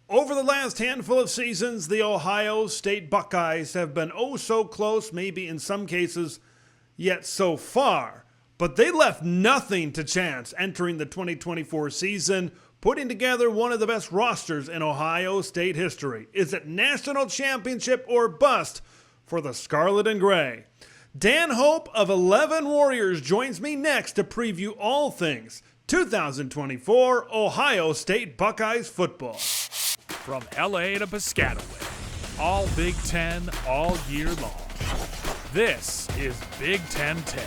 Over the last handful of seasons, the Ohio State Buckeyes have been oh so close, maybe in some cases, yet so far. But they left nothing to chance entering the 2024 season, putting together one of the best rosters in Ohio State history. Is it national championship or bust for the Scarlet and Gray? Dan Hope of 11 Warriors joins me next to preview all things 2024 Ohio State Buckeyes football. From LA to Piscataway, all Big Ten all year long. This is Big Ten 10.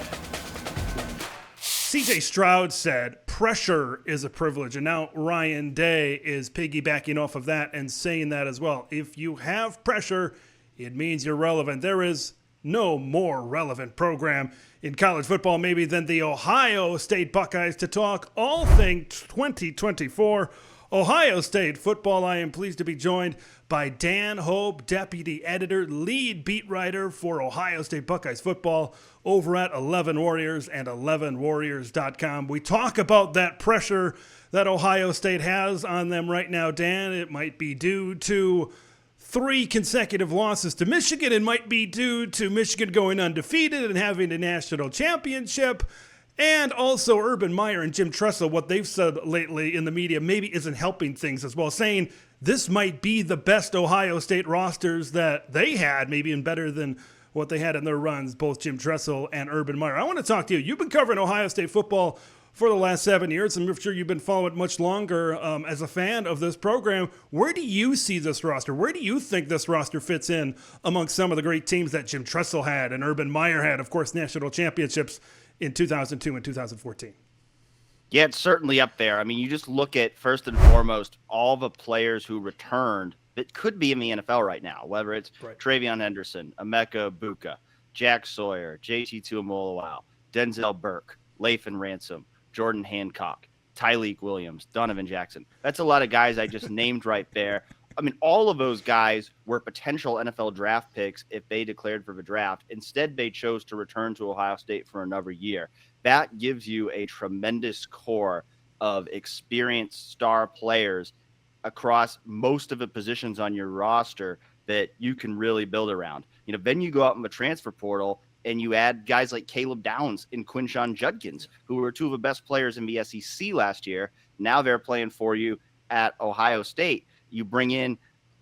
CJ Stroud said, pressure is a privilege. And now Ryan Day is piggybacking off of that and saying that as well. If you have pressure, it means you're relevant. There is no more relevant program in college football maybe than the Ohio State Buckeyes to talk all things 2024 Ohio State football. I am pleased to be joined by Dan Hope, deputy editor, lead beat writer for Ohio State Buckeyes football over at 11 Warriors and 11warriors.com. We talk about that pressure that Ohio State has on them right now, Dan. It might be due to 3 consecutive losses to Michigan. It might be due to Michigan going undefeated and having a national championship. And also Urban Meyer and Jim Tressel, what they've said lately in the media maybe isn't helping things as well, saying this might be the best Ohio State rosters that they had, maybe even better than what they had in their runs, both Jim Tressel and Urban Meyer. I want to talk to you. You've been covering Ohio State football for the last 7 years. I'm sure you've been following it much longer as a fan of this program. Where do you see this roster? Where do you think this roster fits in among some of the great teams that Jim Tressel had and Urban Meyer had, of course, national championships in 2002 and 2014? Yeah, it's certainly up there. I mean, you just look at, first and foremost, all the players who returned that could be in the NFL right now, whether it's right. Travion Henderson, Emeka Egubka, Jack Sawyer, JT Tuimoloau, Denzel Burke, Lathan Ransom, Jordan Hancock, Tyleik Williams, Donovan Jackson. That's a lot of guys I just named right there. I mean, all of those guys were potential NFL draft picks if they declared for the draft. Instead, they chose to return to Ohio State for another year. That gives you a tremendous core of experienced star players across most of the positions on your roster that you can really build around. You know, then you go out in the transfer portal and you add guys like Caleb Downs and Quinshon Judkins, who were 2 of the best players in the SEC last year. Now they're playing for you at Ohio State. You bring in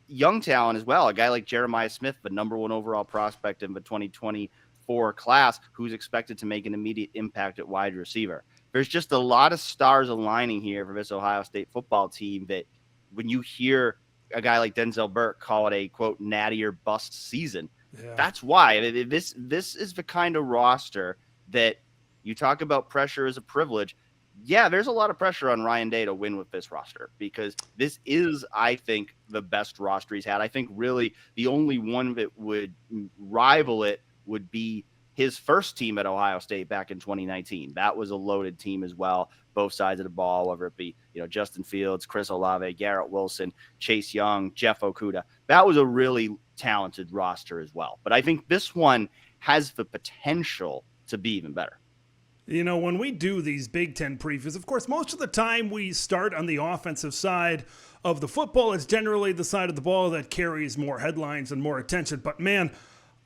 young talent as well, a guy like Jeremiah Smith, the number 1 overall prospect in the 2024 class, who's expected to make an immediate impact at wide receiver. There's just a lot of stars aligning here for this Ohio State football team that when you hear a guy like Denzel Burke call it a, quote, natty or bust season, that's why. This is the kind of roster that you talk about pressure as a privilege. Yeah, there's a lot of pressure on Ryan Day to win with this roster because this is, I think, the best roster he's had. I think really the only one that would rival it would be his first team at Ohio State back in 2019. That was a loaded team as well, both sides of the ball, whether it be, you know, Justin Fields, Chris Olave, Garrett Wilson, Chase Young, Jeff Okudah. That was a really talented roster as well. But I think this one has the potential to be even better. You know, when we do these Big Ten previews, of course, most of the time we start on the offensive side of the football. It's generally the side of the ball that carries more headlines and more attention. But, man,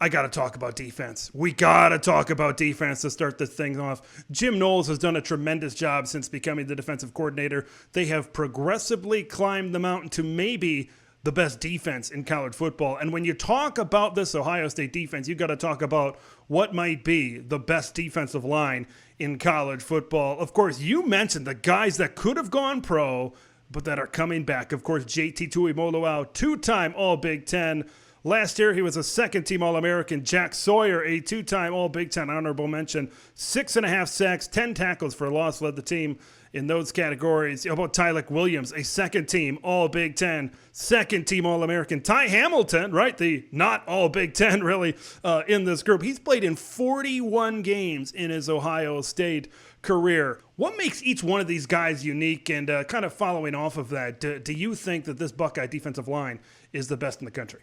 I got to talk about defense. We got to talk about defense to start this thing off. Jim Knowles has done a tremendous job since becoming the defensive coordinator. They have progressively climbed the mountain to maybe the best defense in college football. And when you talk about this Ohio State defense, you got to talk about what might be the best defensive line in college football. Of course, you mentioned the guys that could have gone pro, but that are coming back. Of course, JT Tuimoloau, 2-time All-Big Ten. Last year, he was a second-team All-American. Jack Sawyer, a 2-time All-Big Ten honorable mention. 6.5 sacks, 10 tackles for loss, led the team in those categories. How about Tyleik Williams, a second-team All-Big Ten, second-team All-American. Ty Hamilton, right, the not All-Big Ten really in this group. He's played in 41 games in his Ohio State career. What makes each one of these guys unique? And kind of following off of that, do you think that this Buckeye defensive line is the best in the country?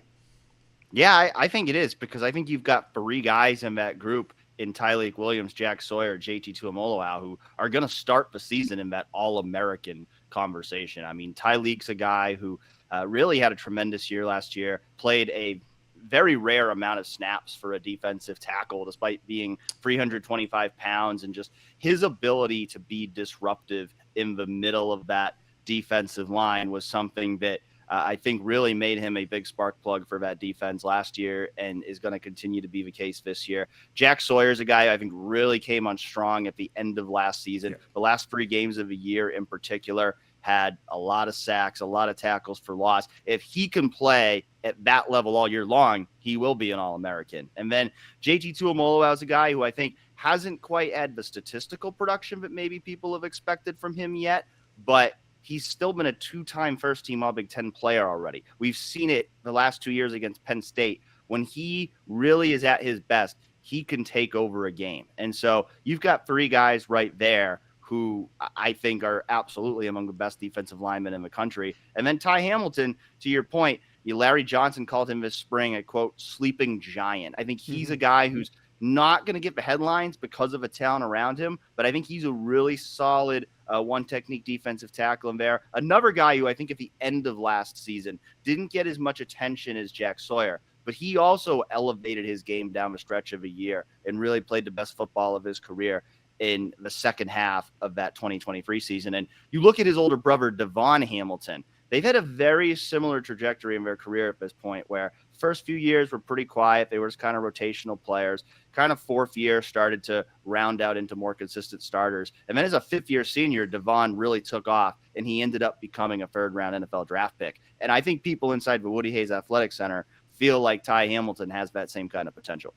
Yeah, I think it is, because I think you've got 3 guys in that group in Tyleik Williams, Jack Sawyer, JT Tuimoloau, who are going to start the season in that All-American conversation. I mean, Tyleik's a guy who really had a tremendous year last year, played a very rare amount of snaps for a defensive tackle, despite being 325 pounds, and just his ability to be disruptive in the middle of that defensive line was something that I think really made him a big spark plug for that defense last year and is going to continue to be the case this year. Jack Sawyer is a guy I think really came on strong at the end of last season. Yeah. The last 3 games of the year in particular had a lot of sacks, a lot of tackles for loss. If he can play at that level all year long, he will be an All-American. And then JT Tuimoloau is a guy who I think hasn't quite had the statistical production that maybe people have expected from him yet, but he's still been a 2-time first-team All-Big Ten player already. We've seen it the last 2 years against Penn State. When he really is at his best, he can take over a game. And so you've got 3 guys right there who I think are absolutely among the best defensive linemen in the country. And then Ty Hamilton, to your point, Larry Johnson called him this spring a, quote, sleeping giant. I think he's a guy who's not going to get the headlines because of a talent around him, but I think he's a really solid one-technique defensive tackle in there. Another guy who I think at the end of last season didn't get as much attention as Jack Sawyer, but he also elevated his game down the stretch of a year and really played the best football of his career in the second half of that 2023 season. And you look at his older brother, Devon Hamilton. They've had a very similar trajectory in their career at this point, where first few years were pretty quiet. They were just kind of rotational players. Kind of fourth year started to round out into more consistent starters. And then as a fifth-year senior, Devon really took off, and he ended up becoming a third-round NFL draft pick. And I think people inside the Woody Hayes Athletic Center feel like Ty Hamilton has that same kind of potential.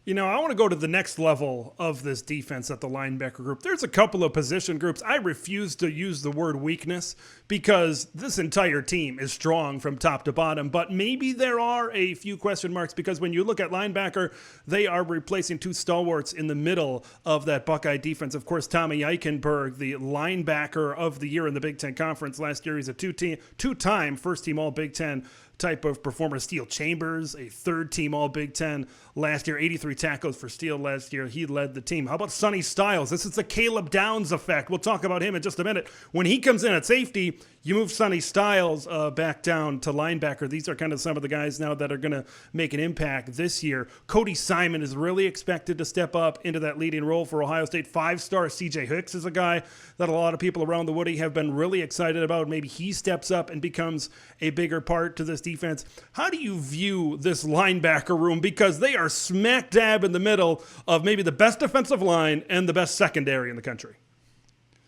You know, I want to go to the next level of this defense at the linebacker group. There's a couple of position groups. I refuse to use the word weakness because this entire team is strong from top to bottom, but maybe there are a few question marks because when you look at linebacker, they are replacing 2 stalwarts in the middle of that Buckeye defense. Of course, Tommy Eichenberg, the linebacker of the year in the Big Ten Conference last year. He's a two-time first-team All-Big Ten type of performer. Steel Chambers, a third-team All-Big Ten last year, 83 tackles for Steele last year. He led the team. How about Sonny Styles? This is the Caleb Downs effect. We'll talk about him in just a minute. When he comes in at safety, you move Sonny Styles back down to linebacker. These are kind of some of the guys now that are going to make an impact this year. Cody Simon is really expected to step up into that leading role for Ohio State. 5-star CJ Hicks is a guy that a lot of people around the Woody have been really excited about. Maybe he steps up and becomes a bigger part to this defense. How do you view this linebacker room? Because they are smack dab in the middle of maybe the best defensive line and the best secondary in the country.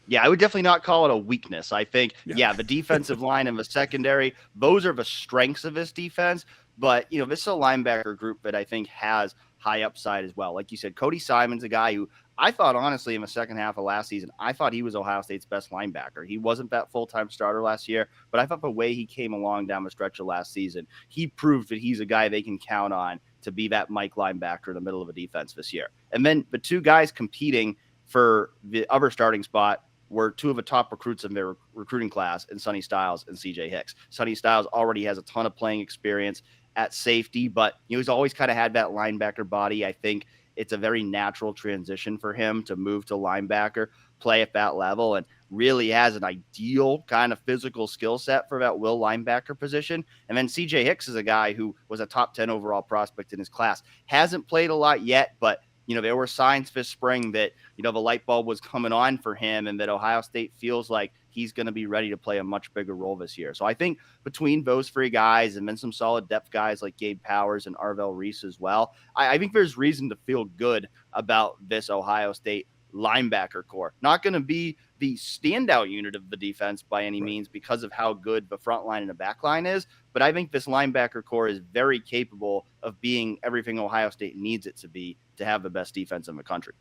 Yeah, I would definitely not call it a weakness. I think, the defensive line and the secondary, those are the strengths of this defense. But, this is a linebacker group that I think has high upside as well. Like you said, Cody Simon's a guy who I thought, honestly, in the second half of last season, I thought he was Ohio State's best linebacker. He wasn't that full-time starter last year, but I thought the way he came along down the stretch of last season, he proved that he's a guy they can count on to be that Mike linebacker in the middle of a defense this year. And then the 2 guys competing for the other starting spot were 2 of the top recruits in their recruiting class in Sonny Styles and CJ Hicks. Sonny Styles already has a ton of playing experience at safety, but he's always kind of had that linebacker body. I think it's a very natural transition for him to move to linebacker, play at that level, and really has an ideal kind of physical skill set for that will linebacker position. And then CJ Hicks is a guy who was a top 10 overall prospect in his class. Hasn't played a lot yet, but there were signs this spring that, the light bulb was coming on for him and that Ohio State feels like he's going to be ready to play a much bigger role this year. So I think between those 3 guys and then some solid depth guys like Gabe Powers and Arvell Reese as well, I think there's reason to feel good about this Ohio State linebacker core. Not going to be the standout unit of the defense by any means because of how good the front line and the back line is, but I think this linebacker core is very capable of being everything Ohio State needs it to be to have the best defense in the country.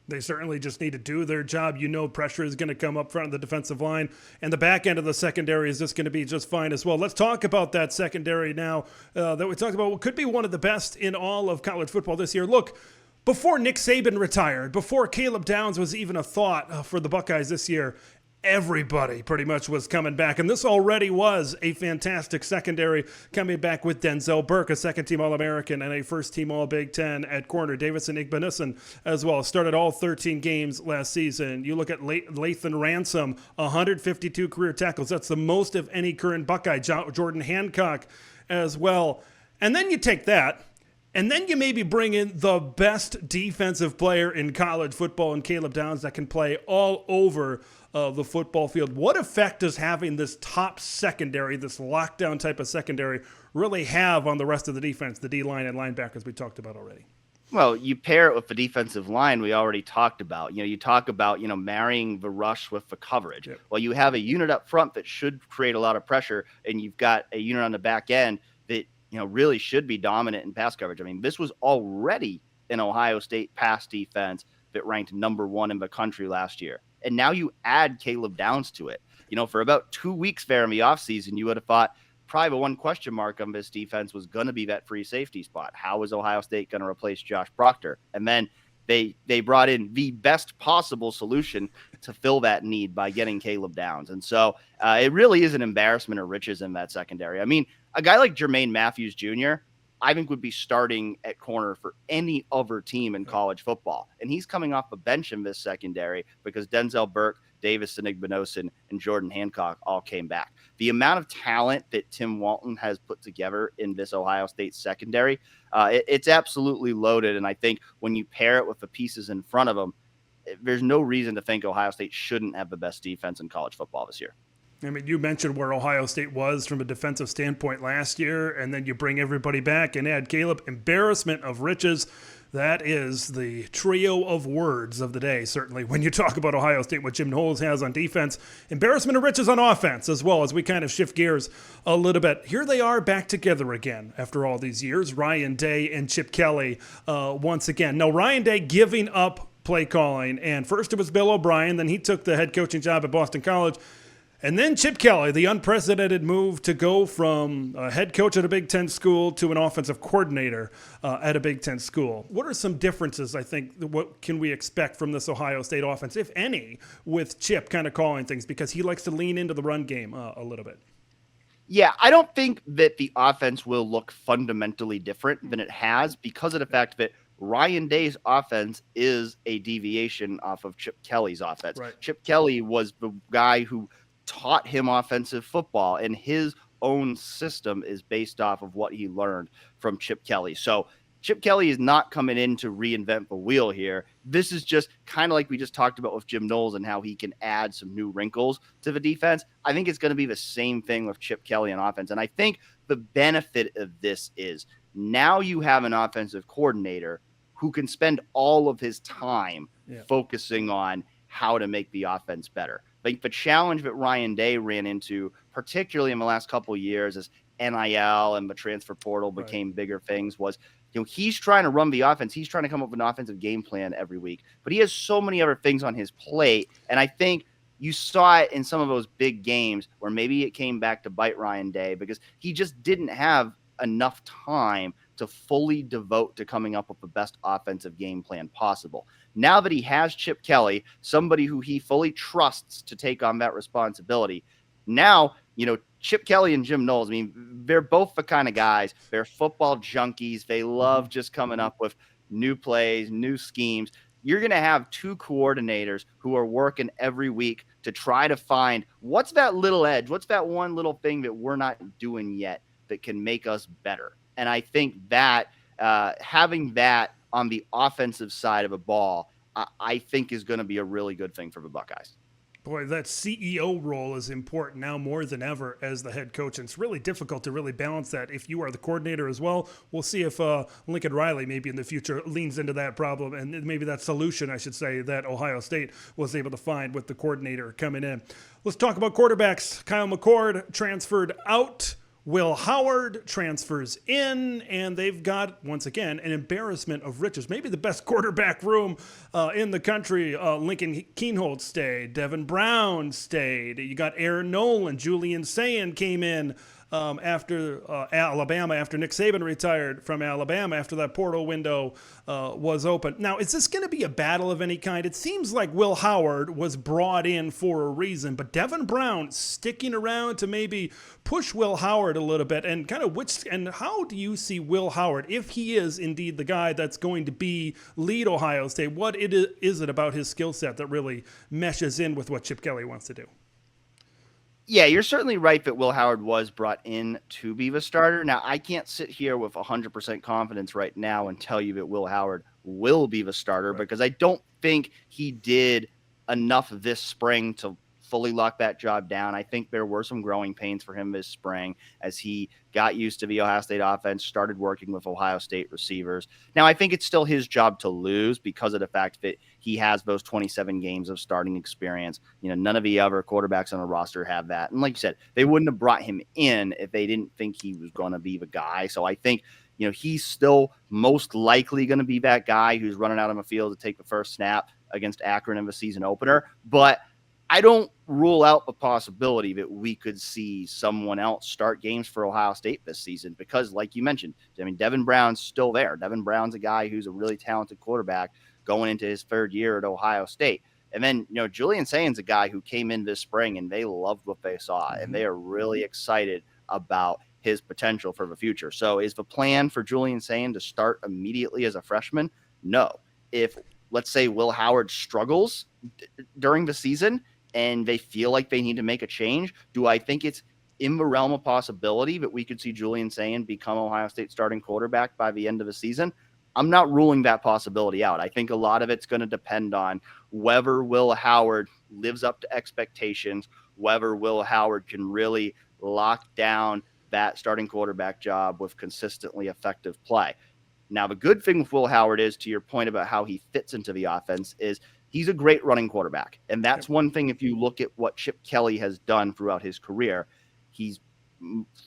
They certainly just need to do their job. Pressure is going to come up front of the defensive line, and the back end of the secondary is just going to be just fine as well. Let's talk about that secondary now that we talked about. What could be one of the best in all of college football this year. Look, before Nick Saban retired, before Caleb Downs was even a thought for the Buckeyes this year, everybody pretty much was coming back. And this already was a fantastic secondary, coming back with Denzel Burke, a second-team All-American, and a first-team All-Big Ten at corner. Davison Igbenusson as well. Started all 13 games last season. You look at Lathan Ransom, 152 career tackles. That's the most of any current Buckeye. Jordan Hancock as well. And then you take that, and then you maybe bring in the best defensive player in college football in Caleb Downs that can play all over the football field. What effect does having this top secondary, this lockdown type of secondary, really have on the rest of the defense, the D-line and linebackers we talked about already? Well, you pair it with the defensive line we already talked about. You talk about, marrying the rush with the coverage. Yep. Well, you have a unit up front that should create a lot of pressure, and you've got a unit on the back end that, really should be dominant in pass coverage. I mean, this was already an Ohio State pass defense that ranked number 1 in the country last year. And now you add Caleb Downs to it. For about 2 weeks there in the offseason, you would have thought probably the one question mark on this defense was going to be that free safety spot. How is Ohio State going to replace Josh Proctor? And then they brought in the best possible solution to fill that need by getting Caleb Downs. And so it really is an embarrassment of riches in that secondary. I mean, a guy like Jermaine Matthews Jr., I think would be starting at corner for any other team in college football. And he's coming off the bench in this secondary because Denzel Burke, Davison Igbenusson, and Jordan Hancock all came back. The amount of talent that Tim Walton has put together in this Ohio State secondary, it's absolutely loaded. And I think when you pair it with the pieces in front of them, there's no reason to think Ohio State shouldn't have the best defense in college football this year. I mean, you mentioned where Ohio State was from a defensive standpoint last year, and then you bring everybody back and add Caleb. Embarrassment of riches. That is the trio of words of the day, certainly, when you talk about Ohio State, what Jim Knowles has on defense. Embarrassment of riches on offense as well, as we kind of shift gears a little bit. Here they are back together again after all these years, Ryan Day and Chip Kelly once again. Now, Ryan Day giving up play calling, and first it was Bill O'Brien, then he took the head coaching job at Boston College. And then Chip Kelly, the unprecedented move to go from a head coach at a Big Ten school to an offensive coordinator at a Big Ten school. What are some differences, I think, what can we expect from this Ohio State offense, if any, with Chip kind of calling things? Because he likes to lean into the run game a little bit. Yeah, I don't think that the offense will look fundamentally different than it has because of the fact that Ryan Day's offense is a deviation off of Chip Kelly's offense. Right. Chip Kelly was the guy who taught him offensive football, and his own system is based off of what he learned from Chip Kelly. So Chip Kelly is not coming in to reinvent the wheel here. This is just kind of like we just talked about with Jim Knowles and how he can add some new wrinkles to the defense. I think it's going to be the same thing with Chip Kelly on offense. And I think the benefit of this is now you have an offensive coordinator who can spend all of his time focusing on how to make the offense better. I think the challenge that Ryan Day ran into, particularly in the last couple of years as NIL and the transfer portal became bigger things, was he's trying to run the offense. He's trying to come up with an offensive game plan every week. But he has so many other things on his plate. And I think you saw it in some of those big games where maybe it came back to bite Ryan Day because he just didn't have enough time to fully devote to coming up with the best offensive game plan possible. Now that he has Chip Kelly, somebody who he fully trusts to take on that responsibility, now, Chip Kelly and Jim Knowles, I mean, they're both the kind of guys, they're football junkies. They love just coming up with new plays, new schemes. You're going to have two coordinators who are working every week to try to find what's that little edge, what's that one little thing that we're not doing yet that can make us better. And I think that having that on the offensive side of a ball, I think is going to be a really good thing for the Buckeyes. Boy, that CEO role is important now more than ever as the head coach. And it's really difficult to really balance that if you are the coordinator as well. We'll see if Lincoln Riley maybe in the future leans into that problem and maybe that solution, I should say, that Ohio State was able to find with the coordinator coming in. Let's talk about quarterbacks. Kyle McCord transferred out. Will Howard transfers in, and they've got, once again, an embarrassment of riches. Maybe the best quarterback room in the country. Lincoln Keenholz stayed. Devin Brown stayed. You got Aaron Nolan. Julian Sayin came in after Alabama, after Nick Saban retired from Alabama, after that portal window was open. Now, is this going to be a battle of any kind? It seems like Will Howard was brought in for a reason, but Devin Brown sticking around to maybe push Will Howard a little bit, and how do you see Will Howard, if he is indeed the guy that's going to lead Ohio State? What is it about his skill set that really meshes in with what Chip Kelly wants to do? Yeah, you're certainly right that Will Howard was brought in to be the starter. Now, I can't sit here with 100% confidence right now and tell you that Will Howard will be the starter, because I don't think he did enough this spring to fully lock that job down. I think there were some growing pains for him this spring as he got used to the Ohio State offense, started working with Ohio State receivers. Now, I think it's still his job to lose because of the fact that he has those 27 games of starting experience. None of the other quarterbacks on the roster have that. And like you said, they wouldn't have brought him in if they didn't think he was going to be the guy. So I think, he's still most likely going to be that guy who's running out on the field to take the first snap against Akron in the season opener. But I don't rule out the possibility that we could see someone else start games for Ohio State this season because, like you mentioned, Devin Brown's still there. Devin Brown's a guy who's a really talented quarterback going into his third year at Ohio State. And then, Julian Saint's a guy who came in this spring and they loved what they saw, and they are really excited about his potential for the future. So is the plan for Julian Saint to start immediately as a freshman? No. If, let's say, Will Howard struggles during the season and they feel like they need to make a change, do I think it's in the realm of possibility that we could see Julian Saint become Ohio State starting quarterback by the end of the season? I'm not ruling that possibility out. I think a lot of it's going to depend on whether Will Howard lives up to expectations, whether Will Howard can really lock down that starting quarterback job with consistently effective play. Now, the good thing with Will Howard is, to your point about how he fits into the offense, is he's a great running quarterback. And that's one thing, if you look at what Chip Kelly has done throughout his career, he's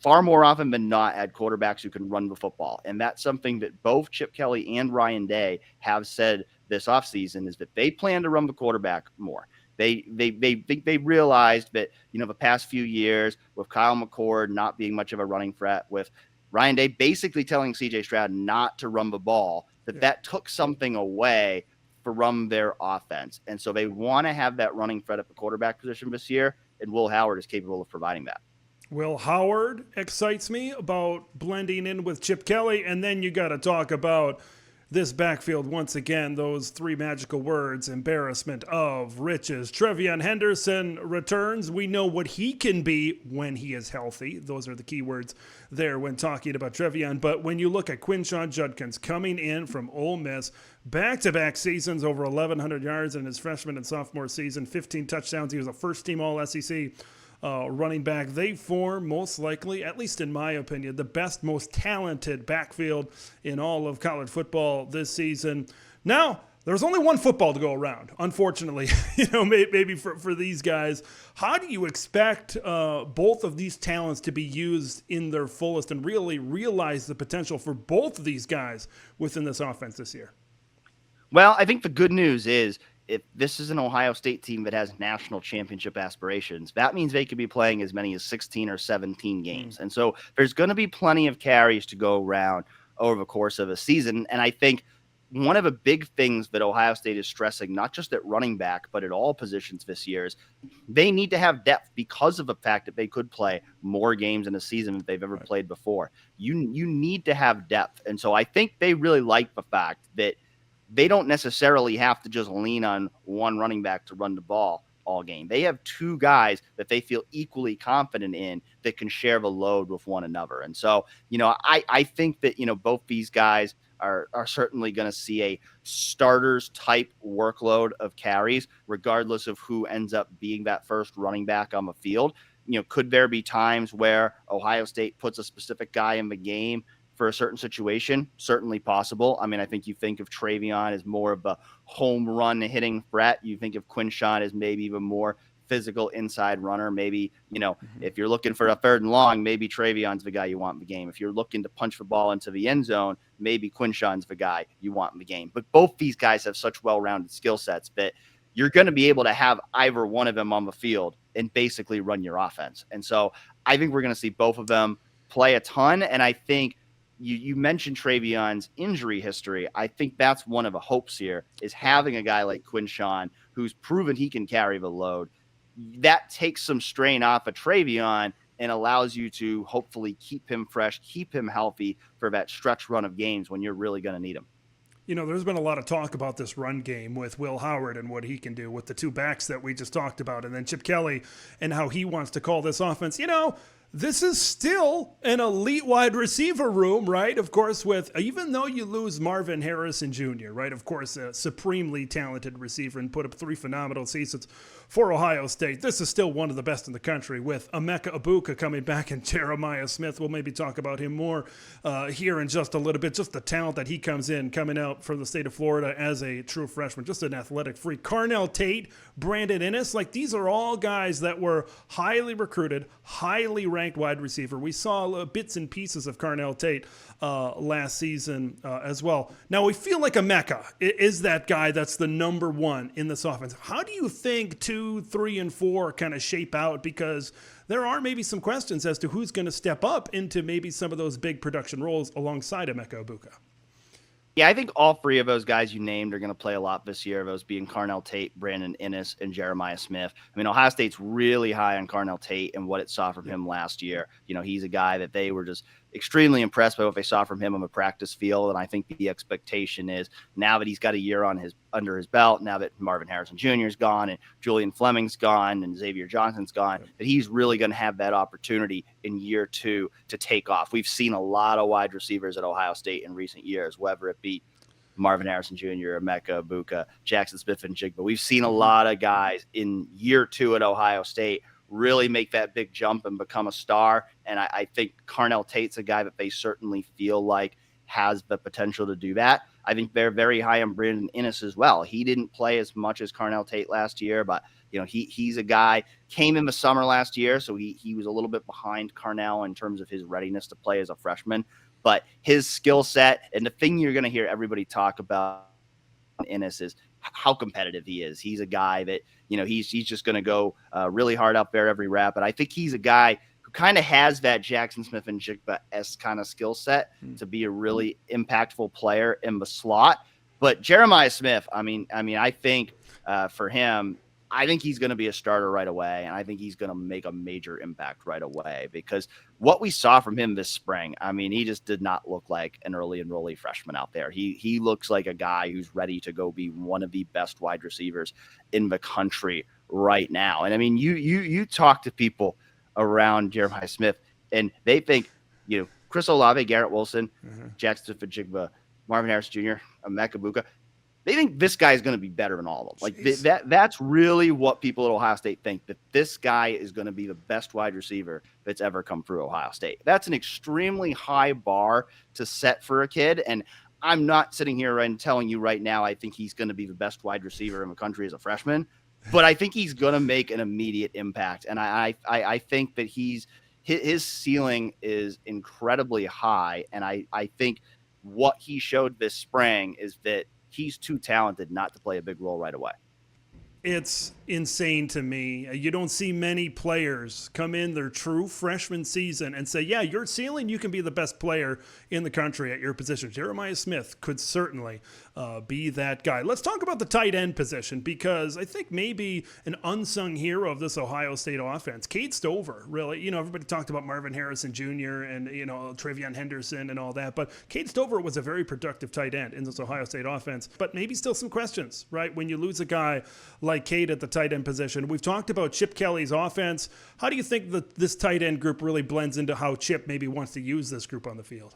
far more often than not had quarterbacks who can run the football. And that's something that both Chip Kelly and Ryan Day have said this offseason, is that they plan to run the quarterback more. They realized that, the past few years with Kyle McCord not being much of a running threat, with Ryan Day basically telling CJ Stroud not to run the ball, that took something away from their offense. And so they want to have that running threat at the quarterback position this year, and Will Howard is capable of providing that. Will Howard excites me about blending in with Chip Kelly, and then you got to talk about this backfield once again, those three magical words: embarrassment of riches. Trevion Henderson returns. We know what he can be when he is healthy. Those are the key words there when talking about Trevion. But when you look at Quinshon Judkins coming in from Ole Miss, back-to-back seasons, over 1,100 yards in his freshman and sophomore season, 15 touchdowns. He was a first-team All-SEC running back. They form, most likely, at least in my opinion, the best, most talented backfield in all of college football this season. Now, there's only one football to go around, unfortunately, maybe for these guys. How do you expect both of these talents to be used in their fullest and really realize the potential for both of these guys within this offense this year? Well, I think the good news is, if this is an Ohio State team that has national championship aspirations, that means they could be playing as many as 16 or 17 games. And so there's going to be plenty of carries to go around over the course of a season. And I think one of the big things that Ohio State is stressing, not just at running back, but at all positions this year, is they need to have depth because of the fact that they could play more games in a season than they've ever played before. You need to have depth. And so I think they really like the fact that they don't necessarily have to just lean on one running back to run the ball all game. They have two guys that they feel equally confident in that can share the load with one another. And so, I think that, both these guys are certainly going to see a starters type workload of carries, regardless of who ends up being that first running back on the field. Could there be times where Ohio State puts a specific guy in the game for a certain situation? Certainly possible. I mean, I think you think of Trevion as more of a home run hitting threat. You think of Quinshon as maybe even more physical inside runner. Maybe, if you're looking for a third and long, maybe Trevion's the guy you want in the game. If you're looking to punch the ball into the end zone, maybe Quinshon's the guy you want in the game. But both these guys have such well-rounded skill sets that you're going to be able to have either one of them on the field and basically run your offense. And so I think we're going to see both of them play a ton. And I think you mentioned Travion's injury history. I think that's one of the hopes here, is having a guy like Quinshawn who's proven he can carry the load. That takes some strain off of Travion and allows you to hopefully keep him fresh, keep him healthy for that stretch run of games when you're really going to need him. You know, there's been a lot of talk about this run game with Will Howard and what he can do with the two backs that we just talked about, and then Chip Kelly and how he wants to call this offense. You know, this is still an elite wide receiver room, right? Of course, with even though you lose Marvin Harrison Jr., right? Of course, a supremely talented receiver and put up 3 phenomenal seasons for Ohio State. This is still one of the best in the country with Emeka Egubka coming back and Jeremiah Smith. We'll maybe talk about him more here in just a little bit. Just the talent that he coming out from the state of Florida as a true freshman, just an athletic freak. Carnell Tate, Brandon Inniss, like these are all guys that were highly recruited, highly ranked wide receiver. We saw bits and pieces of Carnell Tate last season as well. Now we feel like Emeka is that guy that's the number one in this offense. How do you think 2, 3, and 4 kind of shape out? Because there are maybe some questions as to who's going to step up into maybe some of those big production roles alongside Emeka Egubka. Yeah, I think all 3 of those guys you named are going to play a lot this year, those being Carnell Tate, Brandon Inniss, and Jeremiah Smith. I mean, Ohio State's really high on Carnell Tate and what it saw from him last year. You know, he's a guy that they were just extremely impressed by what they saw from him on the practice field. And I think the expectation is now that he's got a year under his belt, now that Marvin Harrison Jr. is gone and Julian Fleming's gone and Xavier Johnson's gone, that he's really going to have that opportunity in year 2 to take off. We've seen a lot of wide receivers at Ohio State in recent years, whether it be Marvin Harrison Jr., Emeka Egubka, Jackson Smith-Njigba. We've seen a lot of guys in year 2 at Ohio State really make that big jump and become a star. And I think Carnell Tate's a guy that they certainly feel like has the potential to do that. I think they're very high on Brandon Inniss as well. He didn't play as much as Carnell Tate last year, but you know, he's a guy, came in the summer last year, so he was a little bit behind Carnell in terms of his readiness to play as a freshman. But his skill set, and the thing you're going to hear everybody talk about Inniss is how competitive he is. He's a guy that, you know, he's just going to go really hard out there every rep. And I think he's a guy who kind of has that Jackson Smith-Njigba-esque kind of skill set to be a really impactful player in the slot. But Jeremiah Smith, I mean, I think for him, I think he's going to be a starter right away, and I think he's going to make a major impact right away because what we saw from him this spring, I mean, he just did not look like an early enrollee freshman out there. He looks like a guy who's ready to go be one of the best wide receivers in the country right now. And I mean, you talk to people around Jeremiah Smith, and they think, you know, Chris Olave, Garrett Wilson, Jackson Smith-Njigba, Marvin Harris Jr., Emeka Egubka. They think this guy is going to be better than all of them. Like that's really what people at Ohio State think, that this guy is going to be the best wide receiver that's ever come through Ohio State. That's an extremely high bar to set for a kid. And I'm not sitting here and telling you right now I think he's going to be the best wide receiver in the country as a freshman, but I think he's going to make an immediate impact. And I think that his ceiling is incredibly high. And I think what he showed this spring is that he's too talented not to play a big role right away. It's insane to me. You don't see many players come in their true freshman season and say, yeah, your ceiling, you can be the best player in the country at your position. Jeremiah Smith could certainly be that guy. Let's talk about the tight end position, because I think maybe an unsung hero of this Ohio State offense, Cade Stover, really. You know, everybody talked about Marvin Harrison Jr. and, you know, Travion Henderson and all that, but Cade Stover was a very productive tight end in this Ohio State offense, but maybe still some questions, right? When you lose a guy like Cade at the tight end position. We've talked about Chip Kelly's offense. How do you think that this tight end group really blends into how Chip maybe wants to use this group on the field?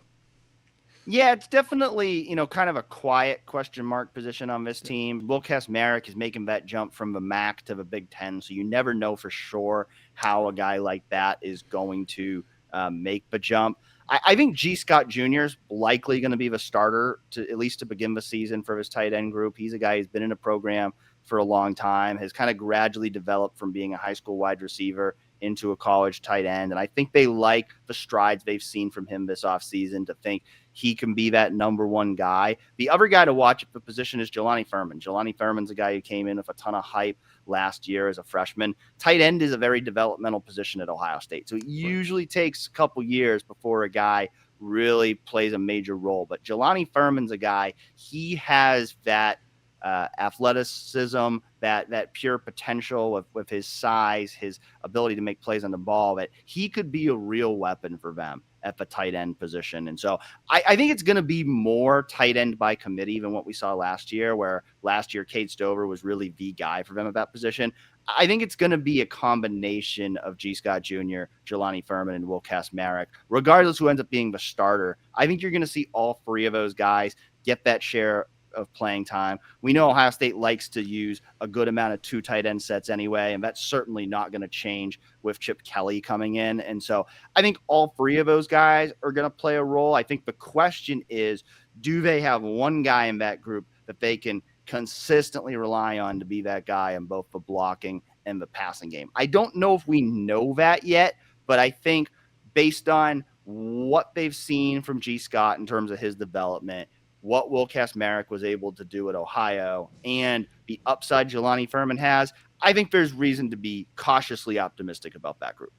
Yeah, it's definitely, you know, kind of a quiet question mark position on this team. Will Kasmerick is making that jump from the MAC to the Big Ten, so you never know for sure how a guy like that is going to make the jump. I think G. Scott Jr. is likely going to be the starter at least to begin the season for his tight end group. He's a guy who's been in a program for a long time, has kind of gradually developed from being a high school wide receiver into a college tight end. And I think they like the strides they've seen from him this offseason to think he can be that number one guy. The other guy to watch at the position is Jelani Furman. Jelani Furman's a guy who came in with a ton of hype last year as a freshman. Tight end is a very developmental position at Ohio State. So it usually takes a couple years before a guy really plays a major role. But Jelani Furman's a guy, he has that athleticism, that pure potential with his size, his ability to make plays on the ball, that he could be a real weapon for them at the tight end position. And so I think it's going to be more tight end by committee than what we saw last year, where last year Cade Stover was really the guy for them at that position. I think it's going to be a combination of G. Scott Jr., Jelani Furman, and Will Kasmarek, regardless who ends up being the starter. I think you're going to see all three of those guys get that share of playing time. We know Ohio State likes to use a good amount of 2 tight end sets anyway, and that's certainly not going to change with Chip Kelly coming in. And so I think all 3 of those guys are going to play a role. I think the question is, do they have one guy in that group that they can consistently rely on to be that guy in both the blocking and the passing game? I don't know if we know that yet, but I think based on what they've seen from G. Scott in terms of his development, what Will Kasmarek was able to do at Ohio, and the upside Jelani Furman has, I think there's reason to be cautiously optimistic about that group.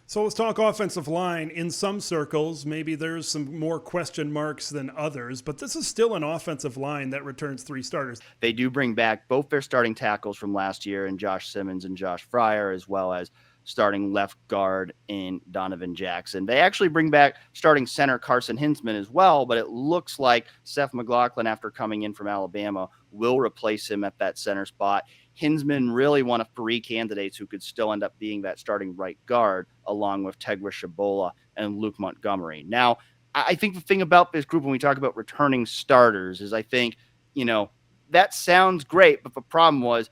So let's talk offensive line. In some circles, maybe there's some more question marks than others, but this is still an offensive line that returns 3 starters. They do bring back both their starting tackles from last year in Josh Simmons and Josh Fryer, as well as starting left guard in Donovan Jackson. They actually bring back starting center Carson Hinsman as well, but it looks like Seth McLaughlin, after coming in from Alabama, will replace him at that center spot. Hinsman really one of 3 candidates who could still end up being that starting right guard, along with Tegra Shabola and Luke Montgomery. Now, I think the thing about this group when we talk about returning starters is I think, that sounds great, but the problem was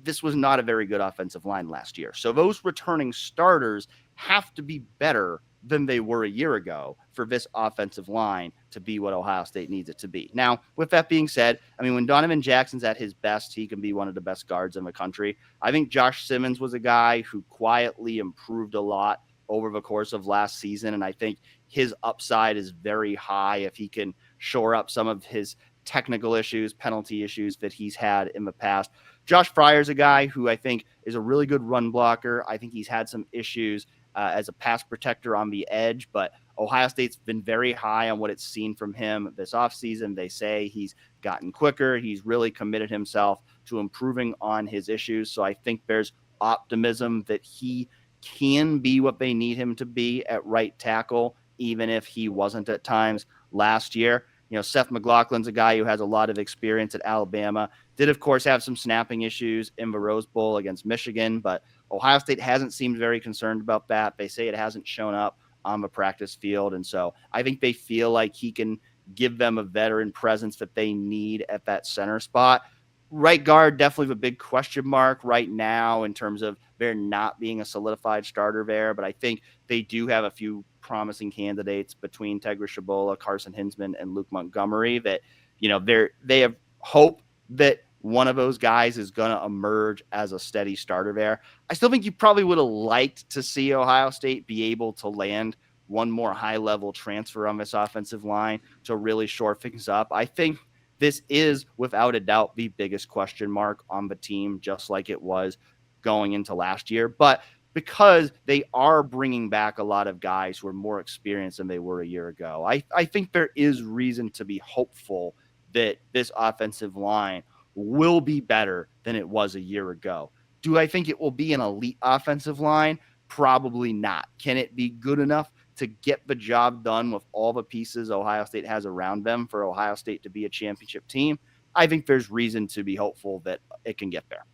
this was not a very good offensive line last year. So those returning starters have to be better than they were a year ago for this offensive line to be what Ohio State needs it to be. Now, with that being said, when Donovan Jackson's at his best, he can be one of the best guards in the country. I think Josh Simmons was a guy who quietly improved a lot over the course of last season, and I think his upside is very high if he can shore up some of his technical issues, penalty issues that he's had in the past. Josh Fryer's a guy who I think is a really good run blocker. I think he's had some issues as a pass protector on the edge, but Ohio State's been very high on what it's seen from him this offseason. They say he's gotten quicker. He's really committed himself to improving on his issues. So I think there's optimism that he can be what they need him to be at right tackle, even if he wasn't at times last year. Seth McLaughlin's a guy who has a lot of experience at Alabama. Did, of course, have some snapping issues in the Rose Bowl against Michigan, but Ohio State hasn't seemed very concerned about that. They say it hasn't shown up on the practice field, and so I think they feel like he can give them a veteran presence that they need at that center spot. Right guard, definitely a big question mark right now in terms of there not being a solidified starter there, but I think they do have a few promising candidates between Tegra Shabola, Carson Hinsman, and Luke Montgomery that, they have hope that one of those guys is going to emerge as a steady starter there. I still think you probably would have liked to see Ohio State be able to land one more high-level transfer on this offensive line to really shore things up. I think this is, without a doubt, the biggest question mark on the team, just like it was going into last year. But because they are bringing back a lot of guys who are more experienced than they were a year ago, I think there is reason to be hopeful that this offensive line will be better than it was a year ago. Do I think it will be an elite offensive line? Probably not. Can it be good enough to get the job done with all the pieces Ohio State has around them for Ohio State to be a championship team? I think there's reason to be hopeful that it can get there.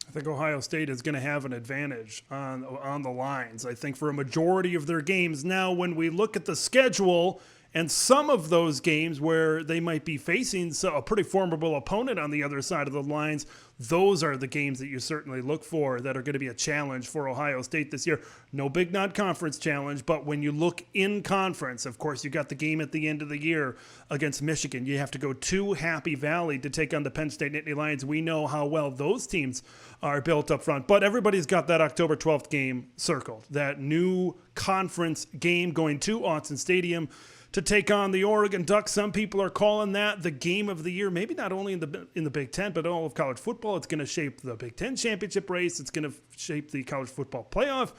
I think Ohio State is going to have an advantage on the lines. I think for a majority of their games now, when we look at the schedule and some of those games where they might be facing a pretty formidable opponent on the other side of the lines, those are the games that you certainly look for that are going to be a challenge for Ohio State this year. No Big Not Conference challenge, but when you look in conference, of course, you got the game at the end of the year against Michigan. You have to go to Happy Valley to take on the Penn State Nittany Lions. We know how well those teams are built up front, but everybody's got that October 12th game circled, that new conference game going to Autzen Stadium to take on the Oregon Ducks. Some people are calling that the game of the year, maybe not only in the Big Ten, but all of college football. football. It's going to shape the Big Ten championship race. It's going to shape the college football playoff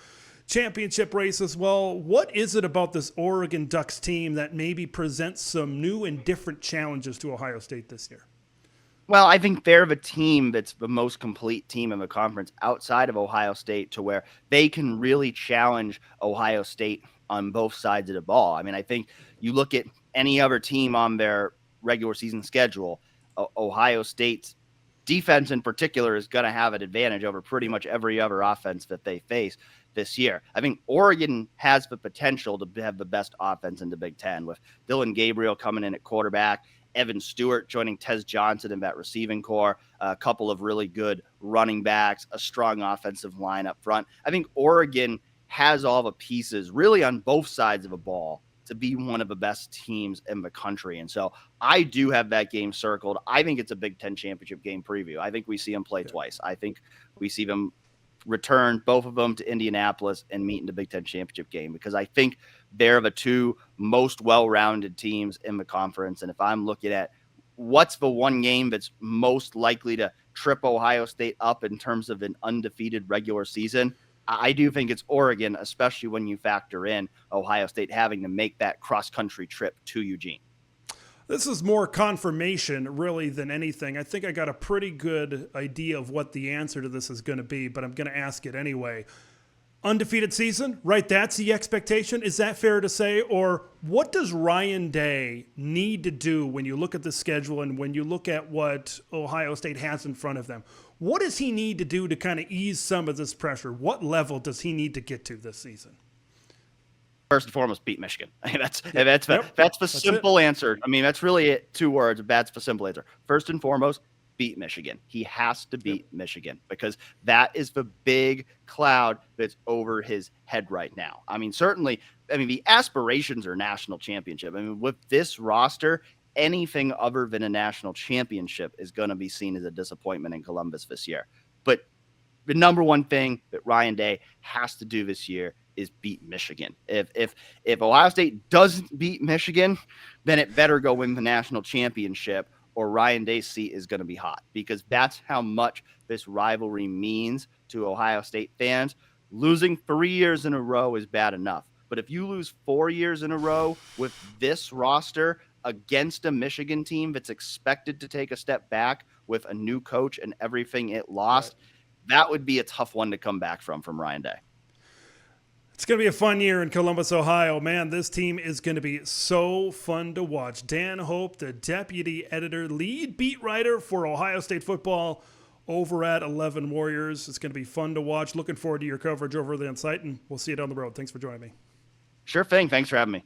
championship race as well. What is it about this Oregon Ducks team that maybe presents some new and different challenges to Ohio State this year? Well, I think they're the team that's the most complete team in the conference outside of Ohio State, to where they can really challenge Ohio State on both sides of the ball. I mean, I think you look at any other team on their regular season schedule, Ohio State's defense in particular is going to have an advantage over pretty much every other offense that they face this year. I think Oregon has the potential to have the best offense in the Big Ten, with Dylan Gabriel coming in at quarterback, Evan Stewart joining Tez Johnson in that receiving core, a couple of really good running backs, a strong offensive line up front. I think Oregon has all the pieces really on both sides of the ball to be one of the best teams in the country. And so I do have that game circled. I think it's a Big Ten championship game preview. I think we see them play twice. I think we see them return, both of them, to Indianapolis and meet in the Big Ten championship game, because I think they're the two most well-rounded teams in the conference. And if I'm looking at what's the one game that's most likely to trip Ohio State up in terms of an undefeated regular season, I do think it's Oregon, especially when you factor in Ohio State having to make that cross-country trip to Eugene. This is more confirmation, really, than anything. I think I got a pretty good idea of what the answer to this is going to be, but I'm going to ask it anyway. Undefeated season, right? That's the expectation. Is that fair to say? Or what does Ryan Day need to do when you look at the schedule and when you look at what Ohio State has in front of them? What does he need to do to kind of ease some of this pressure? What level does he need to get to this season? First and foremost, beat Michigan. That's the simple answer. I mean, that's really it. 2 words. That's the simple answer. First and foremost, beat Michigan. He has to beat Michigan, because that is the big cloud that's over his head right now. I mean, certainly, the aspirations are national championship. I mean, with this roster, anything other than a national championship is going to be seen as a disappointment in Columbus this year. But the number one thing that Ryan Day has to do this year is beat Michigan. If Ohio State doesn't beat Michigan, then it better go win the national championship, or Ryan Day's seat is going to be hot, because that's how much this rivalry means to Ohio State fans. Losing 3 years in a row is bad enough, but if you lose 4 years in a row with this roster against a Michigan team that's expected to take a step back with a new coach and everything it lost, that would be a tough one to come back from Ryan Day. It's going to be a fun year in Columbus, Ohio. Man, this team is going to be so fun to watch. Dan Hope, the deputy editor, lead beat writer for Ohio State football over at 11 Warriors. It's going to be fun to watch. Looking forward to your coverage over the site, and we'll see you down the road. Thanks for joining me. Sure thing. Thanks for having me.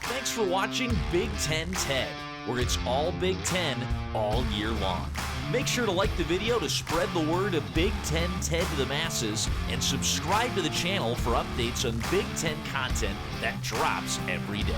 Thanks for watching Big Ten Ted, where it's all Big Ten all year long. Make sure to like the video to spread the word of Big Ten Ted to the masses, and subscribe to the channel for updates on Big Ten content that drops every day.